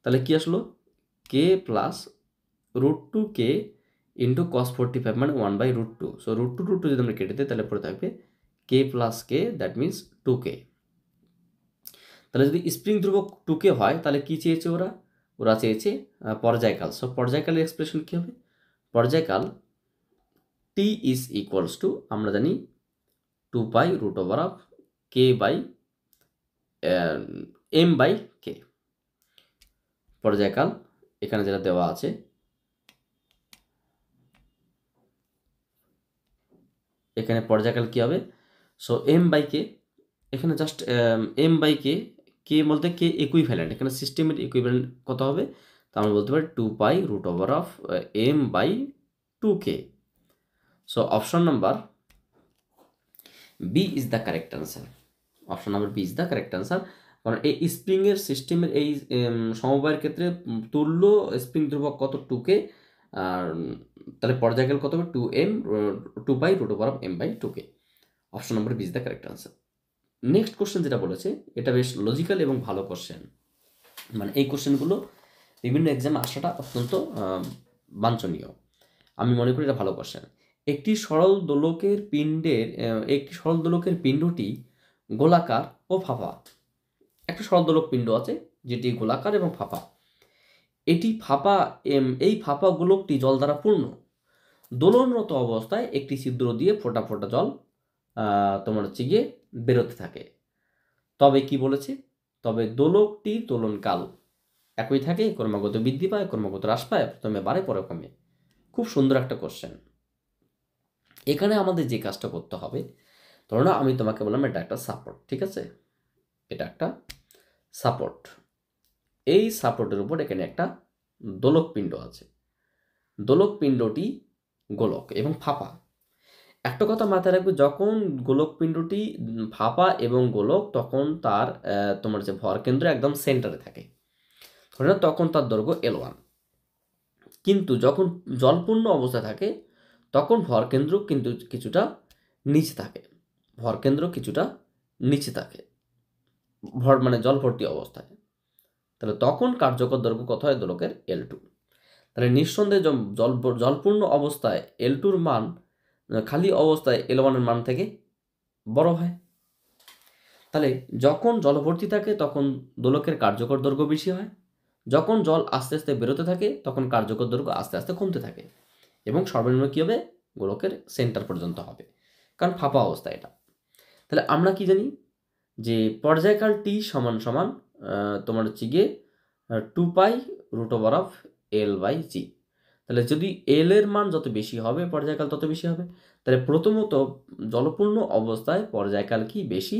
তাহলে কি আসলো? কে প্লাস √2 কে ইন্টু কস 45 মানে 1/√2। সো √2 যদি আমরা কেটে দিই তাহলে পরে থাকবে k plus k, that means 2K। তাহলে যদি স্প্রিং ধ্রুবক 2K হয় তাহলে কি চেয়েছে ওরা চেয়েছে পর্যায়কাল। সো পর্যায়কালের এক্সপ্রেশন কী হবে? পর্যায়কাল T ইজ ইকুয়ালস টু আমরা জানি 2 pi √ K by M by K। পর্যায়কাল এখানে যেটা দেওয়া আছে এখানে পর্যায়কাল কি হবে? সো M বাই K, এখানে just M by K, K বলতে কে ইকুইভ্যালেন্ট, এখানে সিস্টেমের ইকুইভ্যালেন্ট কত হবে? তা আমরা বলতে পারি 2 pi √ M by 2K। So option number B is the correct answer. Option number B is the correct answer. কারণ এই স্প্রিংয়ের সিস্টেমের এই সমবায়ের ক্ষেত্রে তুল্য স্প্রিং ধ্রুবক কত? 2K। আর তাহলে পর্যায়কাল কত হবে? 2 pi √ M by 2K। Option number B is the correct answer. Next question যেটা বলেছে এটা বেশ লজিক্যাল এবং ভালো কোশ্চেন, মানে এই কোশ্চেনগুলো বিভিন্ন এক্সামে আসাটা অত্যন্ত বাঞ্ছনীয়। আমি মনে করি এটা ভালো কোশ্চেন। একটি সরল দোলকের পিণ্ডটি গোলাকার ও ফাঁপা। একটা সরল দোলক পিণ্ড আছে যেটি গোলাকার এবং ফাঁপা। এই ফাঁপা গোলকটি জল দ্বারা পূর্ণ। দোলনরত অবস্থায় একটি ছিদ্র দিয়ে ফোঁটা ফোঁটা জল তোমার হচ্ছে গিয়ে বেরোতে থাকে। তবে কি বলেছে? তবে দোলকটি দোলনকাল একই থাকে, ক্রমাগত বৃদ্ধি পায়, ক্রমাগত হ্রাস পায়, প্রথমে বাড়ে পরে কমে। খুব সুন্দর একটা কোশ্চেন। এখানে আমাদের যে কাজটা করতে হবে, ধরো না আমি তোমাকে বললাম এটা একটা সাপোর্ট, ঠিক আছে? এটা একটা সাপোর্ট। এই সাপোর্টের উপর এখানে একটা দোলকপিণ্ড আছে। দোলকপিণ্ডটি গোলক এবং ফাঁপা। একটা কথা মাথায় রাখবে, যখন গোলকপিণ্ডটি ফাঁপা এবং গোলক, তখন তার তোমার যে ভরকেন্দ্র একদম সেন্টারে থাকে, ধরে নাও তখন তার দৈর্ঘ্য L1। কিন্তু যখন জলপূর্ণ অবস্থায় থাকে তখন ভরকেন্দ্র কিন্তু কিছুটা নিচে থাকে, ভরকেন্দ্র কিছুটা নিচে থাকে, ভর মানে জল ভর্তি অবস্থায়। তাহলে তখন কার্যকর দৈর্ঘ্য কত হয় দোলকের? L2। তাহলে নিঃসন্দেহে জলপূর্ণ অবস্থায় L2-র মান খালি অবস্থায় L1-এর মান থেকে বড় হয়। তাহলে যখন জল ভর্তি থাকে তখন দোলকের কার্যকর দৈর্ঘ্য বেশি হয়, যখন জল আস্তে আস্তে বেরোতে থাকে তখন কার্যকর দৈর্ঘ্য আস্তে আস্তে কমতে থাকে, এবং সর্বনিম্ন কী হবে? গোলকের সেন্টার পর্যন্ত হবে, কারণ ফাঁপা অবস্থা এটা। তাহলে আমরা কি জানি যে পর্যায়কাল টি সমান সমান তোমার হচ্ছে গিয়ে 2π√L/g। তাহলে যদি এল এর মান যত বেশি হবে পর্যায়কাল তত বেশি হবে। তাহলে প্রথমত জলপূর্ণ অবস্থায় পর্যায়কাল কি বেশি,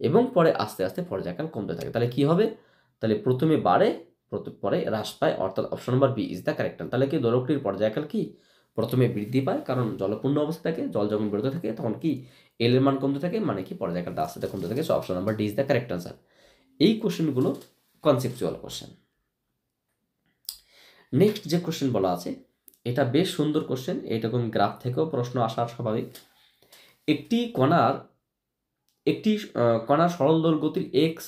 এবং পরে আস্তে আস্তে পর্যায়কাল কমতে থাকে। তাহলে কি হবে? তাহলে প্রথমে বাড়ে, পরে হ্রাস পায়, অর্থাৎ option number B is the correct. তাহলে কি দোলকটির পর্যায়কাল কি প্রথমে বৃদ্ধি পায়, কারণ জলপূর্ণ অবস্থা থাকে, জল যখন বেরোতে থাকে তখন কি এল এর মান কমতে থাকে, মানে কি পর্যায়কালটা আস্তে আস্তে কমতে থাকে। So option number D is the correct answer. এই কোশ্চেনগুলো কনসেপচুয়াল কোশ্চেন। নেক্সট যে কোশ্চেন বলা আছে এটা বেশ সুন্দর কোশ্চেন, এরকম গ্রাফ থেকেও প্রশ্ন আসার স্বাভাবিক। একটি কণার সরল দোল গতির এক্স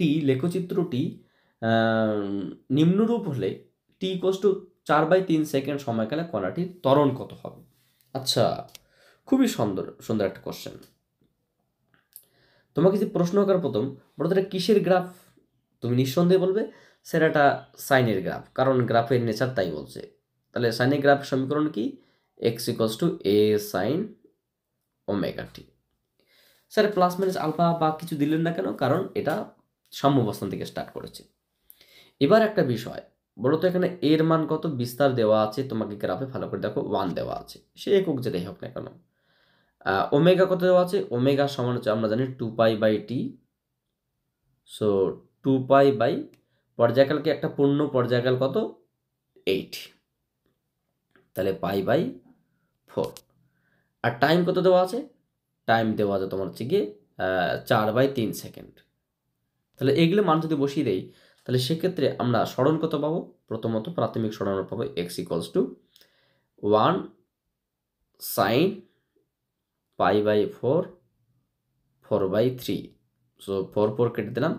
টি লেখচিত্রটি নিম্নরূপ হলে টি ইকুয়ালস টু 4/3 সেকেন্ড সময়কালে কণাটির ত্বরণ কত হবে? আচ্ছা, খুবই সুন্দর সুন্দর একটা কোশ্চেন। তোমাকে যে প্রশ্ন করার প্রথম বড়দের কিসের গ্রাফ, তুমি নিঃসন্দেহে বলবে স্যার এটা সাইনের গ্রাফ, কারণ গ্রাফের নেচার তাই বলছে। তাহলে সাইনের গ্রাফ সমীকরণ কি? X equals to A sine omega t. Sir plus minus alpha বা কিছু দিলেন না কেন? কারণ এটা সাম্যাবস্থান থেকে স্টার্ট করেছে। এবার একটা বিষয় বলো তো, এখানে এর মান কত? বিস্তার দেওয়া আছে, তোমাকে গ্রাফে ভালো করে দেখো 1 দেওয়া আছে, সে একক যেটাই হোক না কেন। ওমেগা কত দেওয়া আছে? ওমেগা সমান হচ্ছে আমরা জানি 2π/t। সো 2π/ পর্যায়কালকে একটা পূর্ণ পর্যায়কাল কত? 8। তাহলে π/4। আর টাইম কত দেওয়া আছে? টাইম দেওয়া আছে তোমার হচ্ছে গিয়ে 4/3 সেকেন্ড। তাহলে এগুলো মান যদি বসিয়ে দেই তাহলে সেক্ষেত্রে আমরা সরণ কত পাবো? প্রথমত প্রাথমিক সরণ পাবো x equals to 1 sine π/4 4/3। So 4 কেটে দিলাম,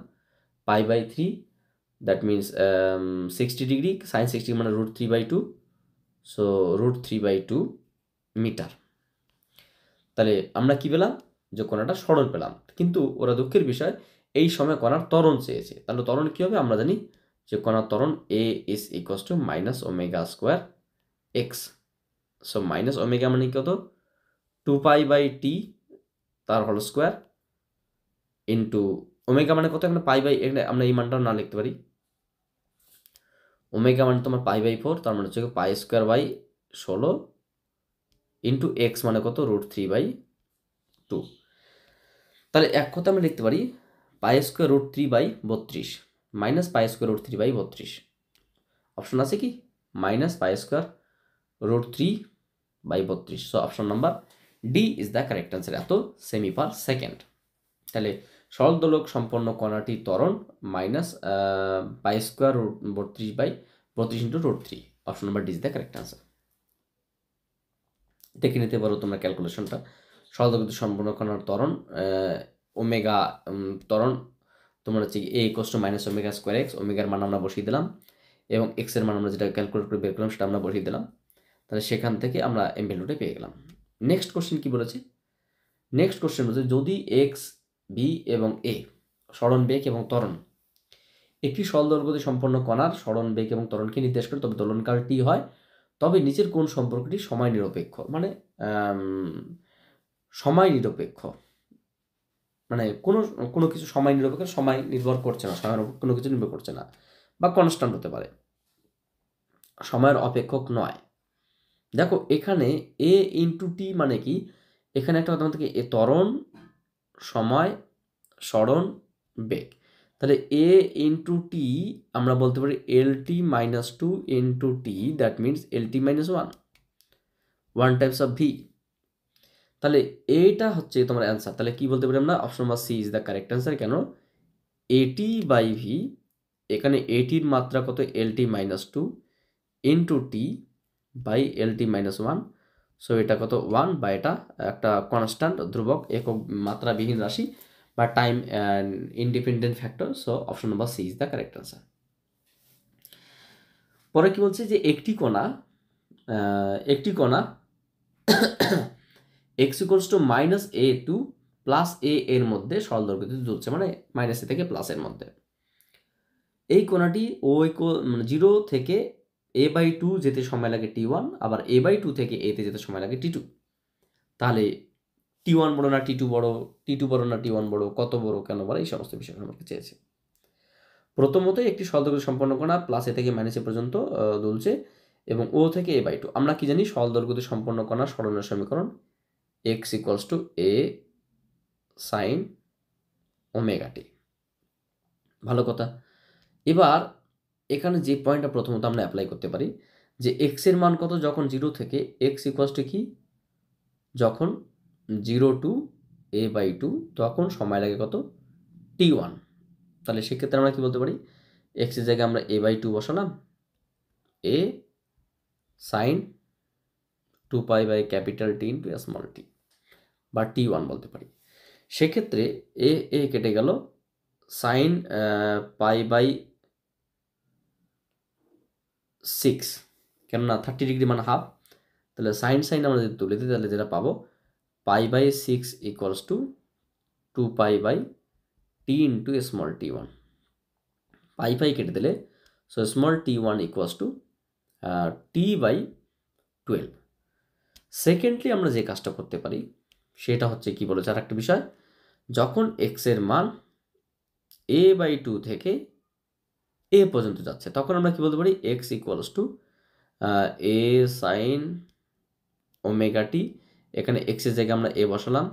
π/3 দ্যাট মিনস 60 ডিগ্রি, সাইন 60 মানে √3/2, সো √3/2 মিটার। তাহলে আমরা কি পেলাম? যে কণাটা সরণ পেলাম, কিন্তু ওরা দুঃখের বিষয় এই সময় কণার ত্বরণ চেয়েছে। তাহলে ত্বরণ কী হবে? আমরা জানি যে কণার ত্বরণ a is equals to minus omega square x. So minus omega মানে কত? 2π/t তার হোল স্কোয়ার ইন্টু ওমেগা মানে কত? এখানে এখানে আমরা এই মানটাও না লিখতে পারি। ওমেগা মানে তোমার π/4, তার মানে হচ্ছে π² 16 ইন্টু এক্স মানে কত? √3/2। তাহলে এক কথা আমরা লিখতে পারি π² √3/32 মাইনাস π² √3/32। অপশন আছে কি? Minus π² √3/32। So option number D is the correct answer, এত সেমি পার সেকেন্ড। তাহলে সরল দোলক সম্পন্ন কণাটির ত্বরণ minus π² √32/32 into √3। Option number D is the correct answer. দেখে নিতে পারো তোমরা ক্যালকুলেশনটা। সরল দোলক সম্পন্ন কণার ত্বরণ ওমেগা ত্বরণ তোমার হচ্ছে a equals to minus omega square x. ওমেগার মান আমরা বসিয়ে দিলাম এবং এক্সের মান আমরা যেটা ক্যালকুলেট করে বের করলাম সেটা আমরা বসিয়ে দিলাম। তাহলে সেখান থেকে আমরা এম ভ্যালুটা পেয়ে গেলাম। নেক্সট কোশ্চেন কি বলেছে? নেক্সট কোশ্চেন বলছে যদি এক্স, ভি এবং এ সরণ বেগ এবং ত্বরণ একটি সরল দৈর্ঘ্য সম্পন্ন কণার সরণ বেগ এবং ত্বরণকে নির্দেশ করে, তবে দোলনকাল টি হয়, তবে নিচের কোন সম্পর্কটি সময় নিরপেক্ষ? মানে সময় নিরপেক্ষ মানে কোনো কিছু সময় নিরপেক্ষ, সময় নির্ভর করছে না, সময়ের উপর কোনো কিছু নির্ভর করছে না, বা কনস্ট্যান্ট হতে পারে, সময়ের অপেক্ষক নয়। দেখো এখানে এ ইন্টু টি মানে কি? এখানে একটা কথা থেকে এ ত্বরণ, সময়, সরণ, বেগ। তাহলে এ ইন্টু টি আমরা বলতে পারি L T minus two into T, that means L T minus one types of V. তাহলে এইটা হচ্ছে তোমার অ্যান্সার। তাহলে কি বলতে পারি আমরা? Option number C is the correct answer. কেন? এটি বাই ভি, এখানে এটির মাত্রা কত? L T minus two into T by L T minus one. So এটা কত? ওয়ান, বা এটা একটা কনস্ট্যান্ট ধ্রুবক একক মাত্রাবিহীন রাশি বা time independent factor. So option number C is the correct answer. পরে কি বলছে যে একটি কণা x equals to minus a two plus a এর মধ্যে সরল দৈর্ঘ্যতে চলছে, মানে মাইনাস এ থেকে প্লাস এর মধ্যে। এই কণাটি ও মানে 0 থেকে এ বাই টু যেতে সময় লাগে t1, আবার এ বাই টু থেকে এতে যেতে সময় লাগে t2। তাহলে t1 বড় না t2 বড়, t2 বড় না t1 বড়, কত বড়, কেন বড়, এই সমস্ত বিষয় আমাকে চেয়েছে। প্রথমত একটি সরল দৈর্ঘ্য সম্পন্ন কণা প্লাস এ থেকে মাইনাস এ পর্যন্ত দুলছে এবং ও থেকে এ বাই টু। আমরা কি জানি? সরল দৈর্ঘ্যতে সম্পন্ন কণার সরণের সমীকরণ x equals to a sine omega t. ভালো কথা। এবার এখানে যে পয়েন্টটা প্রথমত আমরা অ্যাপ্লাই করতে পারি যে এক্স এর মান কত যখন 0 থেকে এক্স ইকুয়ালস টু কি? যখন 0 টু এ বাই টু, তখন সময় লাগে কত? t1। তাহলে সেক্ষেত্রে আমরা কি বলতে পারি? এক্স এর জায়গায় আমরা এ বাই টু বসালাম, a sine 2 pi by capital T into small t, বা t1 বলতে পারি। সেক্ষেত্রে এ এ কেটে গেল, সাইন পাই বাই 6, কেননা 30 ডিগ্রি মানে হাফ। তাহলে সাইন সাইন আমরা যদি তুলে দিই তাহলে যেটা পাবো pi by 6 equals to 2 pi by T into small t1। Pi pi কেটে দিলে so small t1 equals to T by 12। Secondly আমরা যে কাজটা করতে পারি সেটা হচ্ছে কি বলেছে আর একটা বিষয়, যখন এক্স এর মান এ বাই টু থেকে এ পর্যন্ত যাচ্ছে তখন আমরা কি বলতে পারি? X equals to A sine omega t. এখানে এক্স এর জায়গায় আমরা এ বসালাম,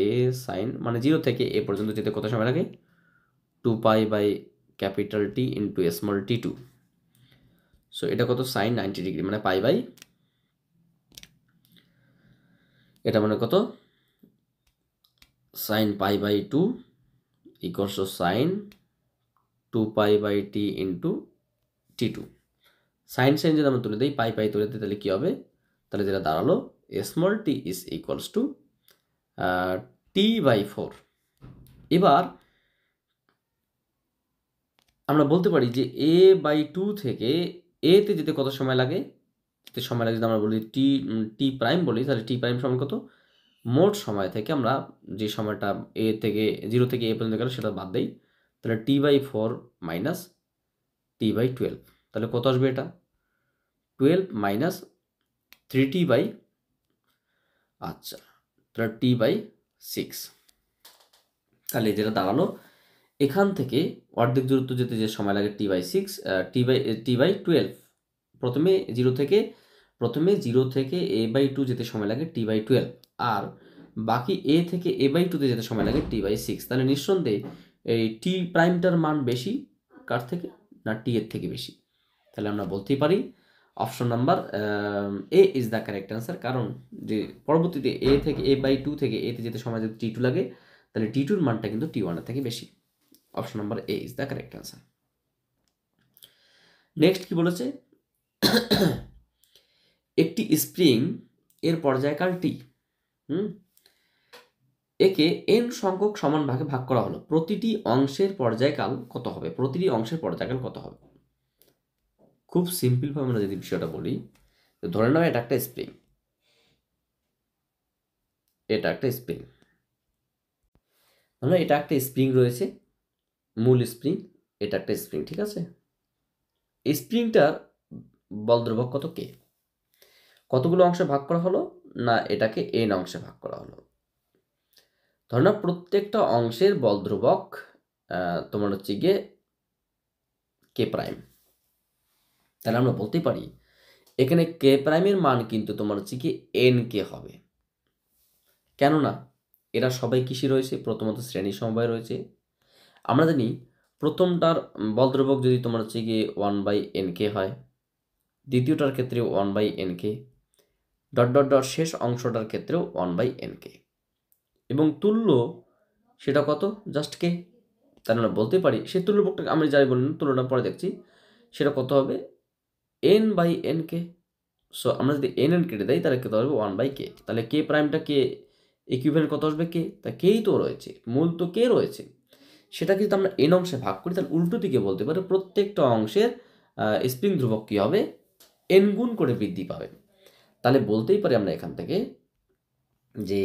এ সাইন, মানে 0 থেকে এ পর্যন্ত যেতে কত সময় লাগে? 2 pi by capital T into small t two. So এটা কত? সাইন 90 ডিগ্রি, মানে পাই বাই, এটা মানে কত? Sine pi by two equals to sine 2 pi by T into t two. Sine sine যদি আমরা তুলে দিই, পাই পাই তুলে দিই, তাহলে কী হবে? তাহলে যেটা দাঁড়ালো small t is equals to T by 4। এবার আমরা বলতে পারি যে এ বাই টু থেকে এতে যেতে কত সময় লাগে? যেতে সময় লাগে যদি আমরা বলি টি প্রাইম বলি, তাহলে টি প্রাইম সমান কত? মোট সময় থেকে আমরা যে সময়টা এ থেকে 0 থেকে এ পর্যন্ত গেল সেটা বাদ দেই, তাহলে টি বাই 4 মাইনাস টি বাই 12। তাহলে কত আসবে? এটা 12 মাইনাস 3t বাই, আচ্ছা, তাহলে টি বাই 6। তাহলে যেটা দাঁড়ালো এখান থেকে অর্ধেক দূরত্ব যেতে যে সময় লাগে টি বাই 6, টি বাই 12। প্রথমে 0 থেকে এ বাই টু যেতে সময় লাগে টি বাই 12, আর বাকি এ থেকে এ বাই টুতে যেতে সময় লাগে টি বাই 6। তাহলে নিঃসন্দেহে এই টি প্রাইমটার মান বেশি কার থেকে? না, টি এর থেকে বেশি। তাহলে আমরা বলতেই পারি option number A is the correct answer. কারণ যে পরবর্তীতে এ থেকে এ বাই টু থেকে এতে যেতে সময় যদি টি টু লাগে তাহলে টি টুর মানটা কিন্তু টি ওয়ানের থেকে বেশি। Option number A is the correct answer. Next কি বলেছে? একটি স্প্রিং এর পর্যায়কাল টি, একে এন সংখ্যক সমান ভাগে ভাগ করা হলো, প্রতিটি অংশের পর্যায়কাল কত হবে? প্রতিটি অংশের পর্যায়কাল কত হবে? খুব সিম্পল ভাবে আমরা যদি বিষয়টা বলি, ধরে নাও এটা একটা স্প্রিং, এটা একটা স্প্রিং, ধরো এটা একটা স্প্রিং রয়েছে, মূল স্প্রিং, এটা একটা স্প্রিং, ঠিক আছে? স্প্রিংটার বল দ্রব্যক কত? কে। কতগুলো অংশে ভাগ করা হলো? না, এটাকে এন অংশে ভাগ করা হলো। ধরো না প্রত্যেকটা অংশের বল ধ্রুবক তোমার হচ্ছে গিয়ে কে প্রাইম। তাহলে আমরা বলতে পারি এখানে কে প্রাইমের মান কিন্তু তোমার হচ্ছে কি এন কে হবে। কেননা এরা সবাই কিসে রয়েছে? প্রথমত শ্রেণী সমবায় রয়েছে। আমরা জানি প্রথমটার বল ধ্রুবক যদি তোমার হচ্ছে গিয়ে 1/nk হয়, দ্বিতীয়টার ক্ষেত্রে 1/nk, ডট ডট ডট শেষ অংশটার ক্ষেত্রেও 1/nk, এবং তুল্য সেটা কত, জাস্ট কে। তাহলে আমরা বলতে পারি সেই তুল্যপক্ষটা আমি যাই বললাম তুলনা পরে দেখছি, সেটা কত হবে n/nk। সো আমরা যদি n কেটে দেই তাহলে কত হবে 1/k। তাহলে কে প্রাইমটা কে ইকুইভ্যালেন্ট কত আসবে, কে, তা কেই তো রয়েছে, মূল তো কে রয়েছে। সেটাকে যদি আমরা n অংশে ভাগ করি তাহলে উল্টো দিকে বলতে পারি প্রত্যেকটা অংশের স্প্রিং ধ্রুবক কী হবে, n গুণ করে বৃদ্ধি পাবে। তাহলে বলতেই পারি আমরা এখান থেকে যে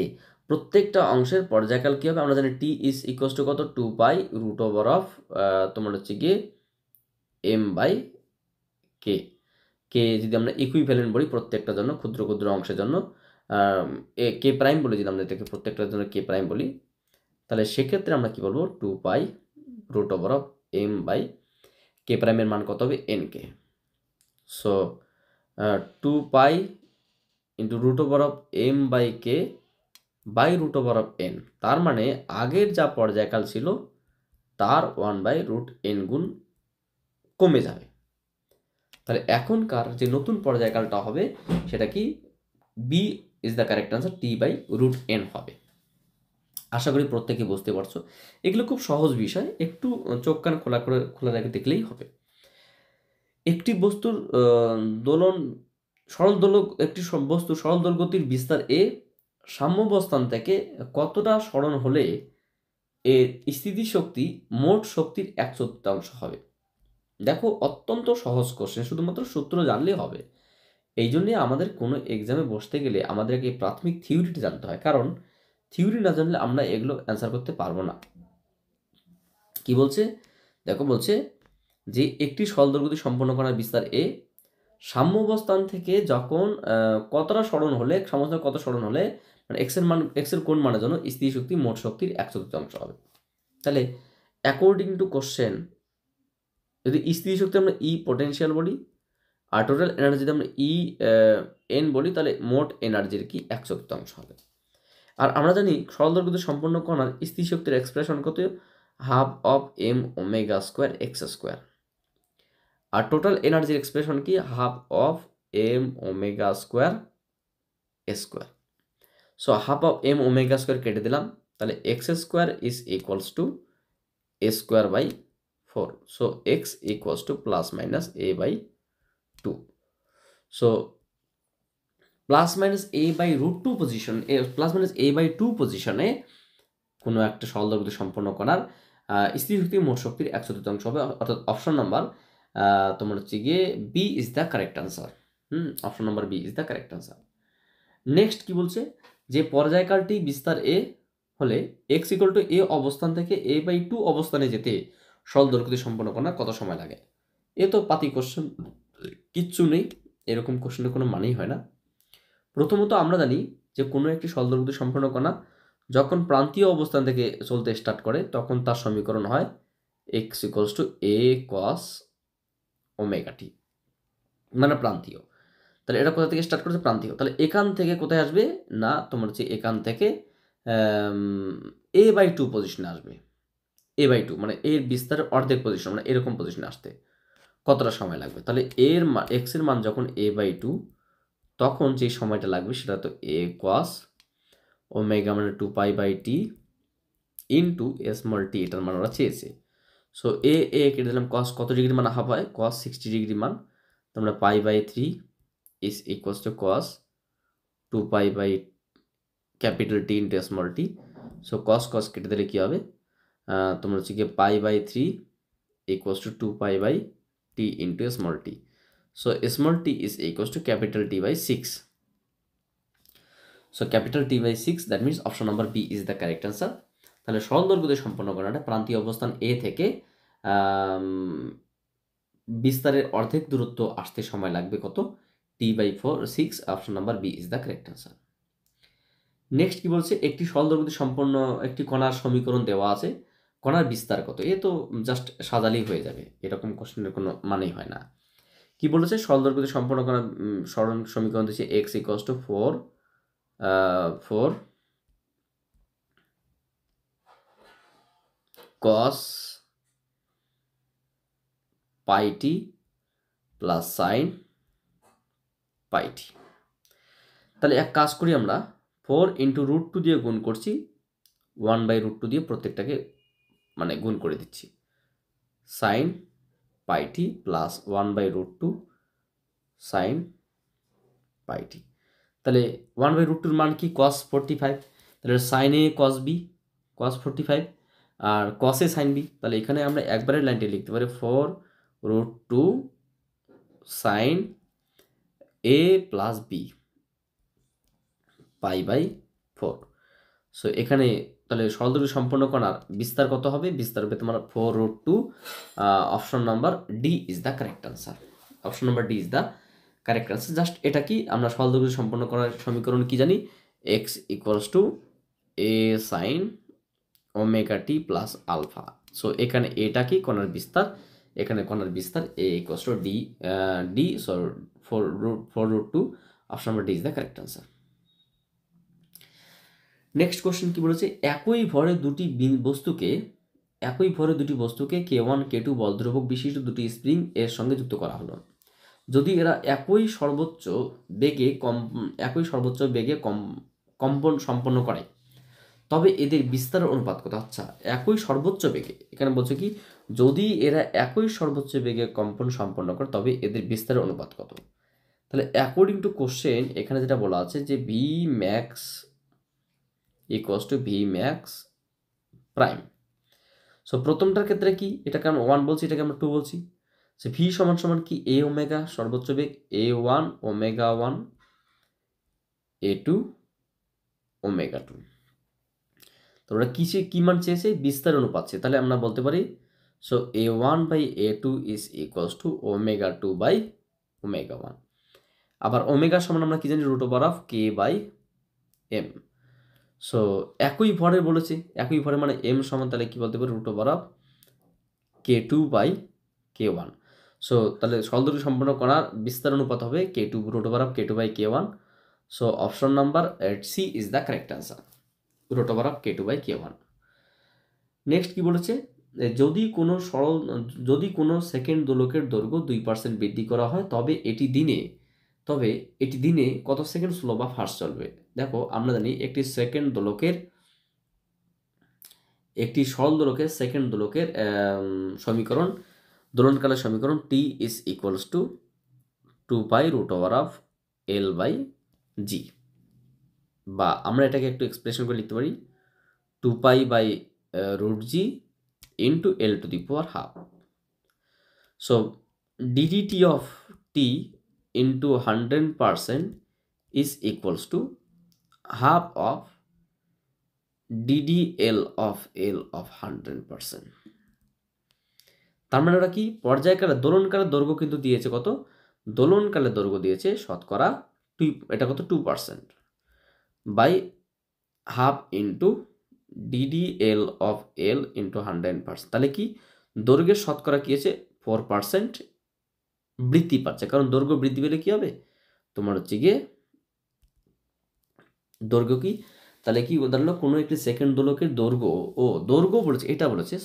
প্রত্যেকটা অংশের পর্যায়কাল কী হবে, আমরা জানি টি ইজ ইকুয়ালস টু কত, 2π√অফ তোমার হচ্ছে গিয়ে m/k। কে যদি আমরা ইকুইভ্যালেন্ট বলি প্রত্যেকটার জন্য, ক্ষুদ্র ক্ষুদ্র অংশের জন্য কে প্রাইম বলি, যদি আমরা এটাকে প্রত্যেকটার জন্য কে প্রাইম বলি, তাহলে সেক্ষেত্রে আমরা কি বলবো 2π√অফ m/k প্রাইমের মান কত হবে nk। সো 2π ইন্টু √অফ m/k বাই √n, তার মানে আগের যা পর্যায়কাল ছিল তার 1/√n গুণ কমে যাবে। তাহলে এখনকার যে নতুন পর্যায়কালটা হবে সেটা কি, B is the correct answer, t/√n হবে। আশা করি প্রত্যেকে বুঝতে পারছো। এগুলো খুব সহজ বিষয়, একটু চোখ কান খোলা রেখে দেখলেই হবে। একটি বস্তুর দোলন সরল দোলক, একটি বস্তু সরল দোলগতির বিস্তার এ সাম্যাবস্থান থেকে কতটা সরণ হলে এর স্থিতিশক্তি মোট শক্তির 1/4 হবে। দেখো অত্যন্ত সহজ কোশ্চেন, শুধুমাত্র সূত্র জানলেই হবে। এই জন্যে আমাদের কোনো এক্সামে বসতে গেলে আমাদেরকে প্রাথমিক থিওরিটা জানতে হয়, কারণ থিওরি না জানলে আমরা এগুলো অ্যান্সার করতে পারবো না। কি বলছে দেখো, বলছে যে একটি সরলদৈর্ঘ্য সম্পন্ন করার বিস্তার এ সাম্যাবস্থান থেকে যখন কতটা সরণ হলে, সমস্ত কত সরণ হলে মানে এক্সের কোন মানের জন্য স্থিতিশক্তি মোট শক্তির 1/4 হবে। তাহলে অ্যাকর্ডিং টু কোশ্চেন যদি স্থিতিশক্তি আমরা ই পোটেনশিয়াল বলি আর টোটাল এনার্জি যদি আমরা ই এন বলি, তাহলে মোট এনার্জির কি 1/4 হবে। আর আমরা জানি সরলদৈর্ঘ্য সম্পন্ন কণার স্থিতিশক্তির এক্সপ্রেশন কত, ½m⍵² x²। আর টোটাল এনার্জির এক্সপ্রেশন কি, ½m⍵² s²। সো ½ কেটে দিলাম, তাহলে x² is equals two a²/4। So x equals two plus minus a/2। So plus minus a/√2 position, plus minus a/2 পজিশনে কোনো একটা সরলদৈর্ঘ্য সম্পন্ন করার স্থিতিশক্তি মোট শক্তির 1/4 হবে, অর্থাৎ অপশন নাম্বার তোমার হচ্ছে গিয়ে B is the correct answer. Option number B is the correct answer. Next কি বলছে, যে পর্যায়কালটি বিস্তার এ হলে x ইকুয়াল টু এ অবস্থান থেকে a/2 অবস্থানে যেতে সরলদৈর্ঘ্যটি সম্পন্ন করার কত সময় লাগে। এ তো পাতি কোশ্চেন, কিচ্ছু নেই, এরকম কোশ্চেনের কোনো মানেই হয় না। প্রথমত আমরা জানি যে কোনো একটি সরলদৈর্ঘ্য সম্পন্ন কণা যখন প্রান্তীয় অবস্থান থেকে চলতে স্টার্ট করে তখন তার সমীকরণ হয় x equals to a cos ω/t, মানে প্রান্তীয়। তাহলে এটা কোথা থেকে স্টার্ট করেছে, প্রান্তীয়। তাহলে এখান থেকে কোথায় আসবে না, তোমার হচ্ছে এখান থেকে a/2 পজিশনে আসবে। a/2 মানে এর বিস্তারের অর্ধেক পজিশন, মানে এরকম পজিশনে আসতে কতটা সময় লাগবে। তাহলে এর x এর মান যখন a/2, তখন যে সময়টা লাগবে সেটা তো a cos ω মানে 2π/t ইন্টু t, এটার মান ওরা চেয়েছে। সো এ কেটে দিলাম, cos কত ডিগ্রি মান হাফ হয়, cos 60 ডিগ্রি মান, তোমরা π/3 is equals to cos 2π/T into t। So cos কেটে দিলে কী হবে, তোমরা হচ্ছে গিয়ে π/3 equals to 2π/T into t। So t is equals to T/6। So T/6, that means option number B is the correct answer. তাহলে সরলদৈর্ঘ্য সম্পন্ন করাটা প্রান্তীয় অবস্থান এ থেকে বিস্তারের অর্ধেক দূরত্ব আসতে সময় লাগবে কত, T/6। Option number B is the correct answer. Next কি বলছে, একটি সরলদৈর্ঘ্য সম্পন্ন একটি কণার সমীকরণ দেওয়া আছে, কণার বিস্তার কত। এ তো জাস্ট সাজালেই হয়ে যাবে, এরকম কোশ্চেনের কোনো মানেই হয় না। কি বলেছে, সরলদৈর্ঘ্য সম্পন্ন কণার সরণ সমীকরণ দিচ্ছে x equals to 4 cos pi t plus sine pi t. তাহলে এক কাজ করি, আমরা 4 ইন্টু √2 দিয়ে গুণ করছি, 1/√2 দিয়ে প্রত্যেকটাকে মানে গুণ করে দিচ্ছি। Sine pi t plus 1/√2 sine pi t. তাহলে 1/√2 মান কি? cos 45। তাহলে sine a cos b cos 45 আর cos এ সাইন b। তাহলে এখানে আমরা একবারের লাইনটি লিখতে পারি 4√2 সাইন a প্লাস বি পাই/4। সো এখানে তাহলে সরলদৈর্ঘ্য সম্পন্ন কণার বিস্তার কত হবে? বিস্তার হবে তোমার 4√2। Option number D is the correct answer. Option number D is the correct answer. Just এটা কি আমরা সরলদৈর্ঘ্য সম্পন্ন করার সমীকরণ কি জানি? X equals to A sine omega t plus alpha. So এখানে এটা কি? কণার বিস্তার। এখানে কণার বিস্তার a equals to d so 4√2। Option number D is the correct answer. Next question কি বলেছে? একই ভরে দুটি বস্তুকে K1 K2 বল দ্রবক বিশিষ্ট দুটি স্প্রিং এর সঙ্গে যুক্ত করা হলো। যদি এরা একই সর্বোচ্চ বেগে কম্পন সম্পন্ন করে তবে এদের বিস্তার অনুপাত কত? আচ্ছা, একই সর্বোচ্চ বেগে, এখানে বলছে কি যদি এরা একই সর্বোচ্চ বেগে কম্পন সম্পন্ন করে তবে এদের বিস্তারের অনুপাত কত? তাহলে অ্যাকর্ডিং টু কোশ্চেন এখানে যেটা বলা আছে যে v max equals to v max prime. So প্রথমটার ক্ষেত্রে কি, এটাকে আমরা 1 বলছি, এটাকে আমরা 2 বলছি। সে ভি সমান সমান কি? এ ওমেগা সর্বোচ্চ বেগ A1 ওমেগা 1 A2 ওমেগা 2। তো ওরা কি মান চেয়েছে? বিস্তার অনুপাত চেয়ে। তাহলে আমরা বলতে পারি so A1/A2 is equals to omega 2/ওমেগা 1। আবার ওমেগা সমান আমরা কি জানি? √k/m। সো একই ভরে বলেছে, একই ভরে মানে m সমান, তাহলে কি বলতে পারি? √k2/k1। সো তাহলে সরলদৈর্ঘ্য সম্পন্ন কণার বিস্তার অনুপাত হবে √k2/k1। So option number C is the correct answer, √k2/k1। Next কি বলেছে? যদি কোনো সেকেন্ড দোলকের দৈর্ঘ্য 2% বৃদ্ধি করা হয় তবে এটি দিনে কত সেকেন্ড স্লো বা ফাস্ট চলবে? দেখো আমরা জানি একটি সরল দোলকের সেকেন্ড দোলকের সমীকরণ, দোলনকালের সমীকরণ t is equals two 2π√L/g, বা আমরা এটাকে একটু এক্সপ্রেশন করে লিখতে পারি 2π/√g into L⁻². So ddt of t into 100% is equals to half of ddL of L of 100%. তার মানে ওরা কি? পর্যায়কালে দোলনকালের দৈর্ঘ্য কিন্তু দিয়েছে কত? দোলনকালের দৈর্ঘ্য দিয়েছে শতকরা এটা কত? 2% by half into ddL of L into 100%। তাহলে কি দৈর্ঘ্যের শতকরা কি আছে? 4% বৃদ্ধি পাচ্ছে। কারণ দৈর্ঘ্য বৃদ্ধি পেলে কি হবে? তোমার হচ্ছে গিয়ে দৈর্ঘ্য কি? তাহলে কি দাঁড়ালো? কোনো একটি সেকেন্ড দোলকের দৈর্ঘ্য বলেছে, এটা বলেছে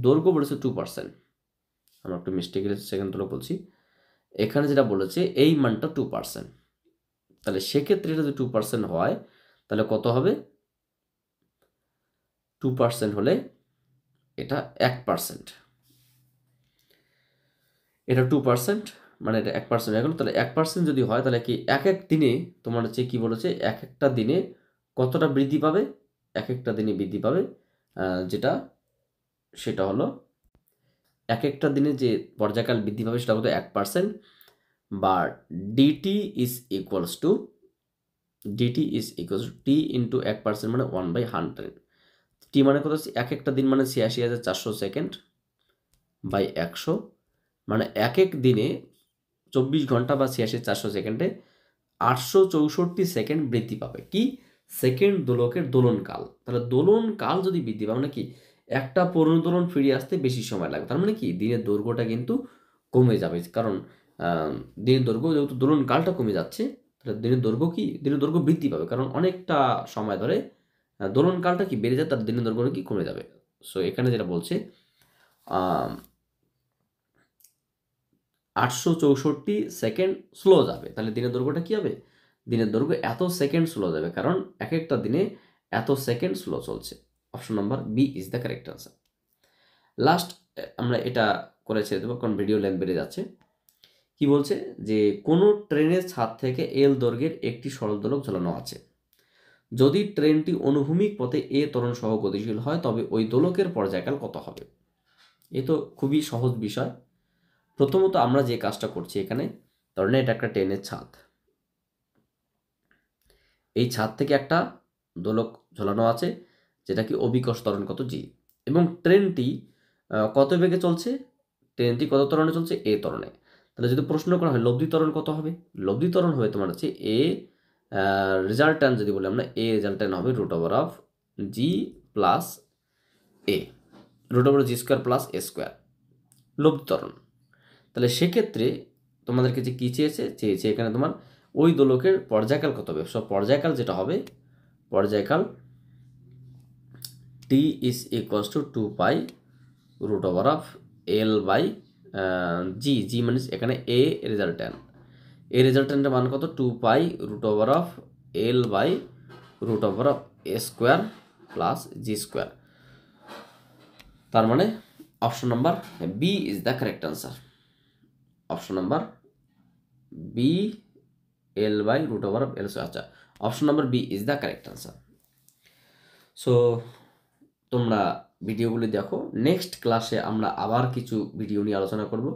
দৈর্ঘ্য বলেছে 2%। আমরা একটু মিস্টেক সেকেন্ড দোলক বলছি। এখানে যেটা বলেছে এই মানটা 2%। তাহলে সেক্ষেত্রে এটা যদি 2% হয় তাহলে কত হবে? 2% হলে এটা 1%, এটা 2% মানে এটা 1% হয়ে গেল। তাহলে 1% যদি হয় তাহলে কি এক দিনে তোমার হচ্ছে কি বলেছে? এক একটা দিনে কতটা বৃদ্ধি পাবে? এক একটা দিনে বৃদ্ধি পাবে সেটা হলো এক একটা দিনে যে পর্যায়কাল বৃদ্ধি পাবে সেটা হলো 1%, বা dt is equals two t into 1% মানে 1/100। টি মানে কত? এক একটা দিন মানে 86,400 সেকেন্ড বাই 100, মানে এক দিনে 24 ঘন্টা বা 86,400 সেকেন্ডে 864 সেকেন্ড বৃদ্ধি পাবে। কি? সেকেন্ড দোলকের দোলনকাল। তাহলে দোলনকাল যদি বৃদ্ধি পাবে মানে কি একটা পুনর্দোলন ফিরিয়ে আসতে বেশি সময় লাগবে। তার মানে কি দিনের দৈর্ঘ্যটা কিন্তু কমে যাবে। কারণ দিনের দৈর্ঘ্য যেহেতু দোলনকালটা কমে যাচ্ছে তাহলে দিনের দৈর্ঘ্য বৃদ্ধি পাবে। কারণ অনেকটা সময় ধরে দোলনকালটা কি বেড়ে যায়, তার দিনের দৈর্ঘ্য কি কমে যাবে। সো এখানে যেটা বলছে 864 সেকেন্ড স্লো যাবে। তাহলে দিনের দৈর্ঘ্যটা কী হবে? দিনের দৈর্ঘ্য এত সেকেন্ড স্লো যাবে, কারণ এক একটা দিনে এত সেকেন্ড স্লো চলছে। Option number B is the correct answer. Last আমরা এটা করে ছেড়ে দেবো, কারণ ভিডিও লেন্থ বেড়ে যাচ্ছে। কি বলছে যে কোনো ট্রেনের ছাদ থেকে এল দৈর্ঘ্যের একটি সরল দোলক ঝোলানো আছে। যদি ট্রেনটি অনুভূমিক পথে এ ত্বরণ সহ গতিশীল হয় তবে ওই দোলকের পর্যায়কাল কত হবে? এ তো খুবই সহজ বিষয়। প্রথমত আমরা যে কাজটা করছি এখানে, ধরেন এটা একটা ট্রেনের ছাদ, এই ছাদ থেকে একটা দোলক ঝোলানো আছে যেটা কি অভিকর্ষ ত্বরণ কত জি, এবং ট্রেনটি কত বেগে চলছে? ট্রেনটি কত ত্বরণে চলছে? এ ত্বরণে। তাহলে যদি প্রশ্ন করা হয় লব্ধি ত্বরণ কত হবে? লব্ধি ত্বরণ হবে তোমার হচ্ছে এ রেজাল্ট্যান্ট, যদি বলি আমরা এ রেজাল্ট্যান্ট হবে root over of g plus a, root over g square plus a square, লব্ধি ত্বরণ। তাহলে সেক্ষেত্রে তোমাদেরকে যে কী চেয়েছে এখানে তোমার ওই দোলকের পর্যায়কাল কত হবে? সব পর্যায়কাল যেটা হবে, পর্যায়কাল T is equals to 2 pi root over of L by g, g মানে এখানে এ রেজাল্ট্যান্ট, এ রেজাল্ট্যান্টের মান কত? 2 pi root over of L by root over of a square plus g square. তার মানে option number B is the correct answer. Option number B, L by root over of L square. আচ্ছা, option number B is the correct answer. So তোমরা ভিডিওগুলি দেখো, নেক্সট ক্লাসে আমরা আবার কিছু ভিডিও নিয়ে আলোচনা করব।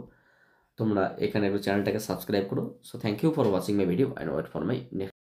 তোমরা এখানে চ্যানেলটাকে সাবস্ক্রাইব করো। So thank you for watching my video and wait for my next